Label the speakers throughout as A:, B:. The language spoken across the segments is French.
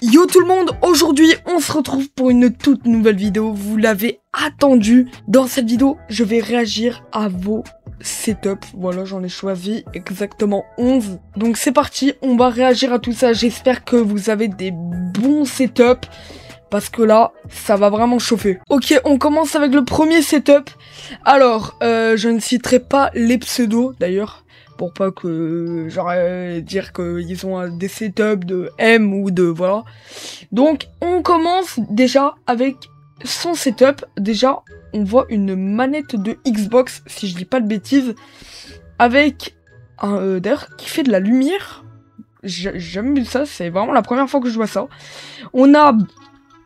A: Yo tout le monde, aujourd'hui on se retrouve pour une toute nouvelle vidéo, vous l'avez attendu. Dans cette vidéo, je vais réagir à vos setups, voilà j'en ai choisi exactement 11. Donc c'est parti, on va réagir à tout ça, j'espère que vous avez des bons setups. Parce que là, ça va vraiment chauffer. Ok, on commence avec le premier setup. Alors, je ne citerai pas les pseudos d'ailleurs. Pour pas que j'aurais dire qu'ils ont des setups de M ou de voilà. Donc on commence déjà avec son setup. Déjà on voit une manette de Xbox si je dis pas de bêtises. Avec un d'ailleurs qui fait de la lumière. J'ai jamais vu ça, c'est vraiment la première fois que je vois ça. On a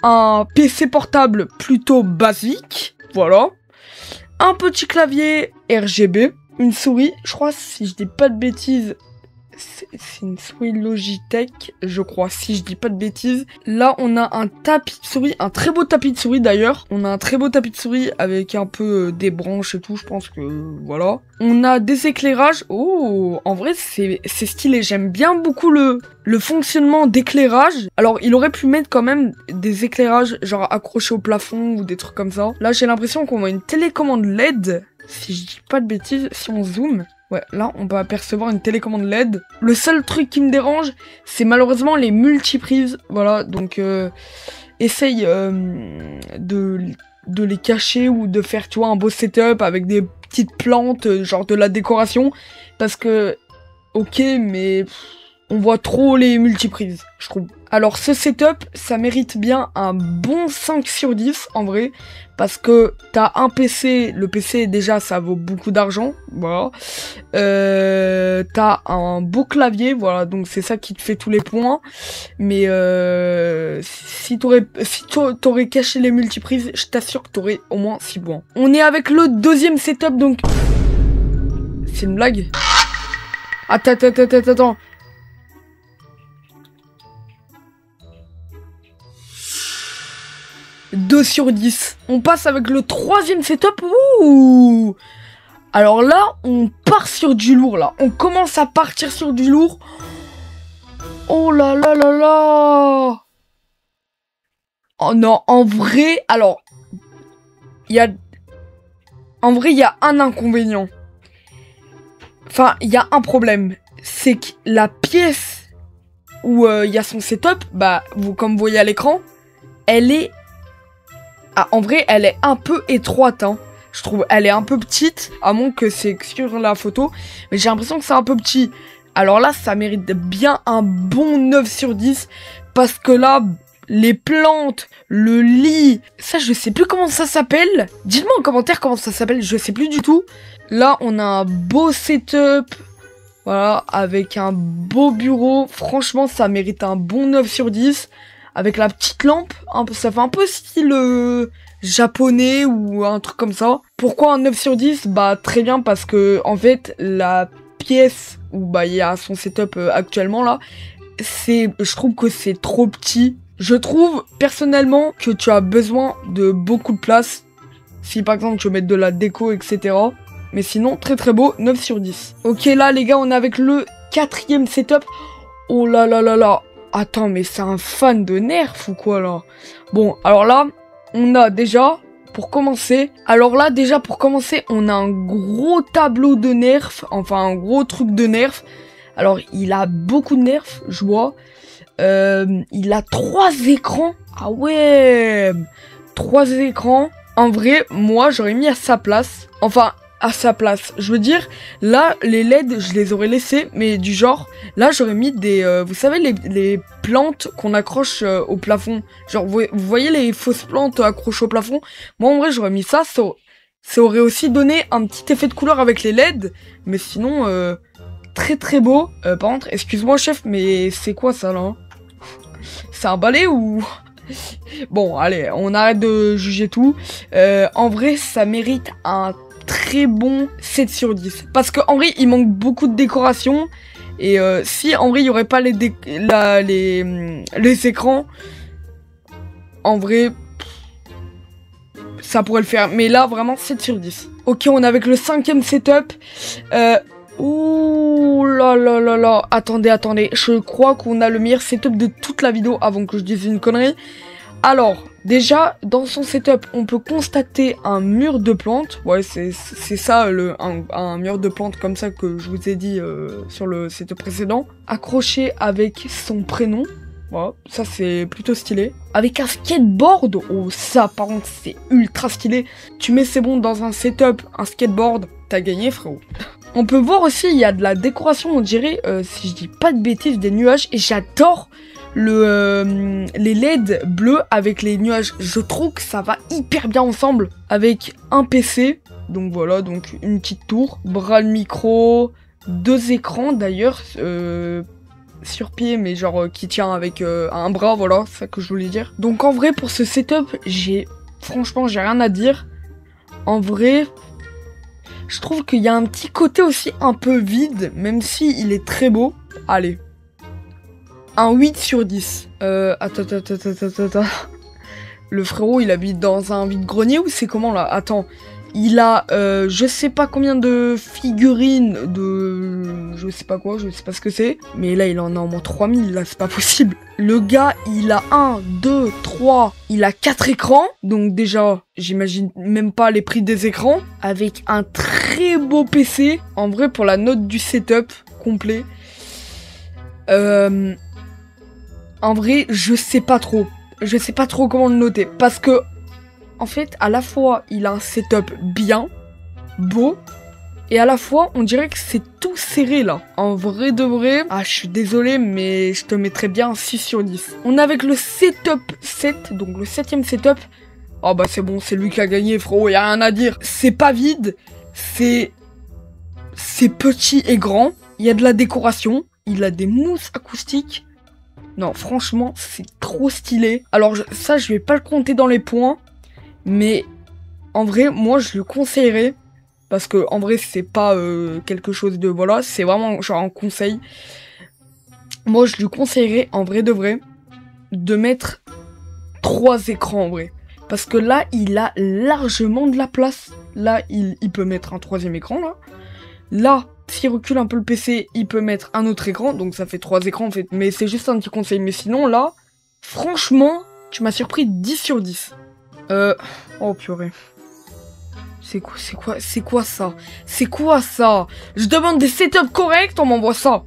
A: un PC portable plutôt basique. Voilà. Un petit clavier RGB. Une souris, je crois, si je dis pas de bêtises, c'est une souris Logitech, je crois, si je dis pas de bêtises. Là, on a un tapis de souris, un très beau tapis de souris d'ailleurs. On a un très beau tapis de souris avec un peu des branches et tout, je pense que voilà. On a des éclairages. Oh, en vrai, c'est stylé. J'aime bien beaucoup le fonctionnement d'éclairage. Alors, il aurait pu mettre quand même des éclairages, genre accrochés au plafond ou des trucs comme ça. Là, j'ai l'impression qu'on voit une télécommande LED. Si je dis pas de bêtises, si on zoome, ouais, là, on peut apercevoir une télécommande LED. Le seul truc qui me dérange, c'est malheureusement les multiprises. Voilà, donc essaye de les cacher ou de faire, tu vois, un beau setup avec des petites plantes, genre de la décoration. Parce que, ok, mais on voit trop les multiprises, je trouve. Alors ce setup, ça mérite bien un bon 5 sur 10 en vrai. Parce que t'as un PC, le PC déjà ça vaut beaucoup d'argent, voilà. T'as un beau clavier, voilà, donc c'est ça qui te fait tous les points. Mais si t'aurais caché les multiprises, je t'assure que t'aurais au moins 6 points. On est avec le deuxième setup, donc... C'est une blague? Attends. 2 sur 10. On passe avec le troisième setup. Ouh! Alors là, on part sur du lourd, là. On commence à partir sur du lourd. Oh là là là là! Oh non, en vrai, alors... En vrai, il y a un inconvénient. Enfin, il y a un problème. C'est que la pièce où il y a son setup, bah, comme vous voyez à l'écran, elle est... Ah, en vrai, elle est un peu étroite, hein. Je trouve, elle est un peu petite, à moins que c'est sur la photo. Mais j'ai l'impression que c'est un peu petit. Alors là, ça mérite bien un bon 9 sur 10. Parce que là, les plantes, le lit... Ça, je sais plus comment ça s'appelle. Dites-moi en commentaire comment ça s'appelle, je sais plus du tout. Là, on a un beau setup. Voilà, avec un beau bureau. Franchement, ça mérite un bon 9 sur 10. Avec la petite lampe, ça fait un peu style japonais ou un truc comme ça. Pourquoi un 9 sur 10? Bah très bien parce que en fait la pièce où bah il y a son setup actuellement là, je trouve que c'est trop petit. Je trouve personnellement que tu as besoin de beaucoup de place. Si par exemple tu veux mettre de la déco etc. Mais sinon très très beau, 9 sur 10. Ok là les gars on est avec le quatrième setup. Oh là là là là. Attends, mais c'est un fan de Nerf ou quoi, là? Bon, alors là, on a déjà, pour commencer... Alors là, déjà, pour commencer, on a un gros tableau de Nerf. Enfin, un gros truc de Nerf. Alors, il a beaucoup de Nerf, je vois. Il a 3 écrans. Ah ouais! 3 écrans. En vrai, moi, j'aurais mis à sa place. Enfin... à sa place. Je veux dire, là, les LED, je les aurais laissés, mais du genre, là, j'aurais mis des... vous savez, les plantes qu'on accroche au plafond. Genre, vous voyez les fausses plantes accrochées au plafond? Moi, en vrai, j'aurais mis ça. Ça aurait aussi donné un petit effet de couleur avec les LED. Mais sinon, très très beau. Par contre, excuse-moi, chef, mais c'est quoi ça, là? C'est un balai ou... Bon, allez, on arrête de juger tout. En vrai, ça mérite un très bon 7 sur 10. Parce qu'en vrai, il manque beaucoup de décoration. Et si en vrai, il n'y aurait pas les écrans, en vrai, ça pourrait le faire. Mais là, vraiment, 7 sur 10. Ok, on est avec le cinquième setup. Ouh là là là là. Attendez, attendez. Je crois qu'on a le meilleur setup de toute la vidéo avant que je dise une connerie. Alors, déjà, dans son setup, on peut constater un mur de plantes. Ouais, c'est ça, un mur de plantes comme ça que je vous ai dit sur le setup précédent. Accroché avec son prénom. Voilà, ça c'est plutôt stylé. Avec un skateboard. Oh, ça, par contre, c'est ultra stylé. Tu mets c'est bon dans un setup, un skateboard, t'as gagné, frérot. On peut voir aussi, il y a de la décoration, on dirait, si je dis pas de bêtises, des nuages. Et j'adore les LED bleus avec les nuages. Je trouve que ça va hyper bien ensemble. Avec un PC, donc voilà, donc une petite tour, bras de micro, 2 écrans d'ailleurs, sur pied, mais genre qui tient avec un bras, voilà, c'est ça que je voulais dire. Donc en vrai, pour ce setup, franchement, j'ai rien à dire. En vrai, je trouve qu'il y a un petit côté aussi un peu vide, même si il est très beau. Allez. Un 8 sur 10. Attends. Le frérot, il habite dans un vide-grenier ou c'est comment là? Attends. Il a, je sais pas combien de figurines de... Je sais pas quoi, je sais pas ce que c'est. Mais là, il en a au moins 3000, là, c'est pas possible. Le gars, il a 1, 2, 3... Il a 4 écrans. Donc déjà, j'imagine même pas les prix des écrans. Avec un très beau PC. En vrai, pour la note du setup complet. En vrai, je sais pas trop. Je sais pas trop comment le noter. Parce que... En fait, à la fois, il a un setup bien, beau, et à la fois, on dirait que c'est tout serré, là. En vrai de vrai, je suis désolé, mais je te mettrais bien un 6 sur 10. On est avec le setup 7, donc le 7ème setup. Oh bah c'est bon, c'est lui qui a gagné, frérot, y a rien à dire. C'est pas vide, c'est petit et grand. Il y a de la décoration, il a des mousses acoustiques. Non, franchement, c'est trop stylé. Alors, ça, je vais pas le compter dans les points. Mais en vrai, moi je le conseillerais. Parce que en vrai, c'est pas quelque chose de... Voilà, c'est vraiment genre un conseil. Moi je lui conseillerais, en vrai de vrai, de mettre 3 écrans en vrai. Parce que là, il a largement de la place. Là, il peut mettre un 3e écran là. Là, s'il recule un peu le PC, il peut mettre un autre écran. Donc ça fait 3 écrans en fait. Mais c'est juste un petit conseil. Mais sinon là, franchement, tu m'as surpris 10 sur 10. Oh purée. C'est quoi ça? C'est quoi ça? Je demande des setups corrects, on m'envoie ça.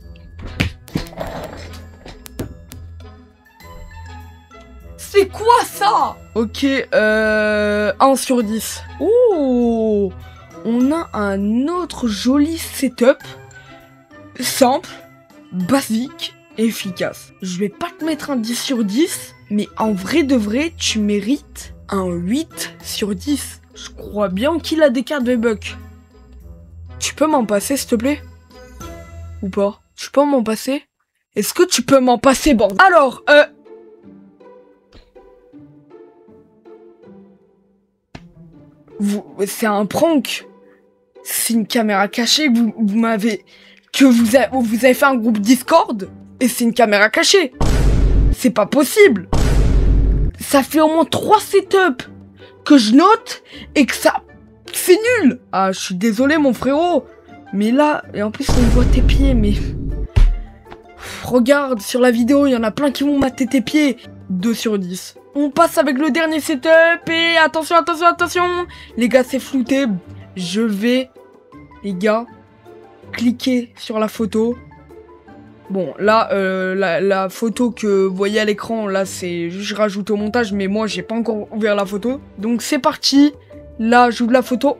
A: C'est quoi ça? Ok, 1 sur 10. Oh, on a un autre joli setup. Simple, basique, efficace. Je vais pas te mettre un 10 sur 10, mais en vrai de vrai, tu mérites un 8 sur 10. Je crois bien qu'il a des cartes V-Bucks. Tu peux m'en passer, s'il te plaît? Ou pas? Tu peux m'en passer? Est-ce que tu peux m'en passer, bordel? Alors, c'est un prank. C'est une caméra cachée que vous m'avez... vous avez fait un groupe Discord. Et c'est une caméra cachée. C'est pas possible. Ça fait au moins 3 setups que je note et que ça... C'est nul. Ah, je suis désolé, mon frérot. Mais là, et en plus, on voit tes pieds, mais... Regarde, sur la vidéo, il y en a plein qui vont mater tes pieds. 2 sur 10. On passe avec le dernier setup et attention, attention, attention. Les gars, c'est flouté. Je vais, les gars, cliquer sur la photo. Bon, là, la photo que vous voyez à l'écran, là, c'est juste je rajoute au montage, mais moi, j'ai pas encore ouvert la photo. Donc, c'est parti. Là, j'ouvre la photo.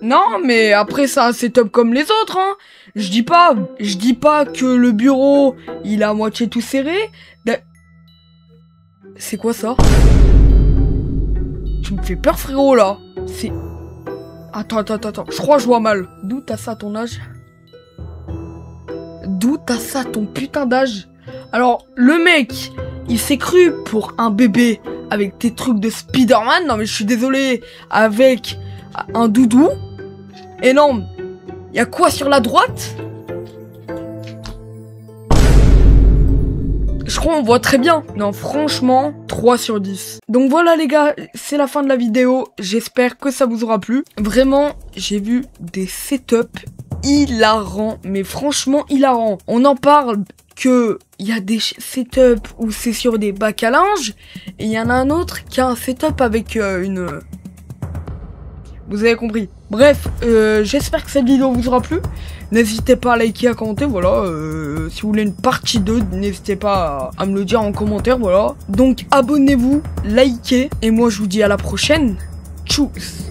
A: Non, mais après, c'est un setup comme les autres, hein. Je dis pas que le bureau, il est à moitié tout serré. C'est quoi ça? Tu me fais peur, frérot, là. C'est... Attends. Je crois que je vois mal. D'où t'as ça, ton âge? D'où t'as ça, ton putain d'âge? Alors, le mec, il s'est cru pour un bébé avec tes trucs de Spider-Man. Non, mais je suis désolé. Avec un doudou. Et non, y a quoi sur la droite? Je crois on voit très bien. Non, franchement, 3 sur 10. Donc voilà les gars, c'est la fin de la vidéo. J'espère que ça vous aura plu. Vraiment, j'ai vu des setups hilarants, mais franchement hilarants. On en parle que il y a des setups où c'est sur des bacs à linge, et il y en a un autre qui a un setup avec une... Vous avez compris. Bref, j'espère que cette vidéo vous aura plu. N'hésitez pas à liker, à commenter, voilà. Si vous voulez une partie 2, n'hésitez pas à me le dire en commentaire, voilà. Donc abonnez-vous, likez, et moi je vous dis à la prochaine. Tchuss.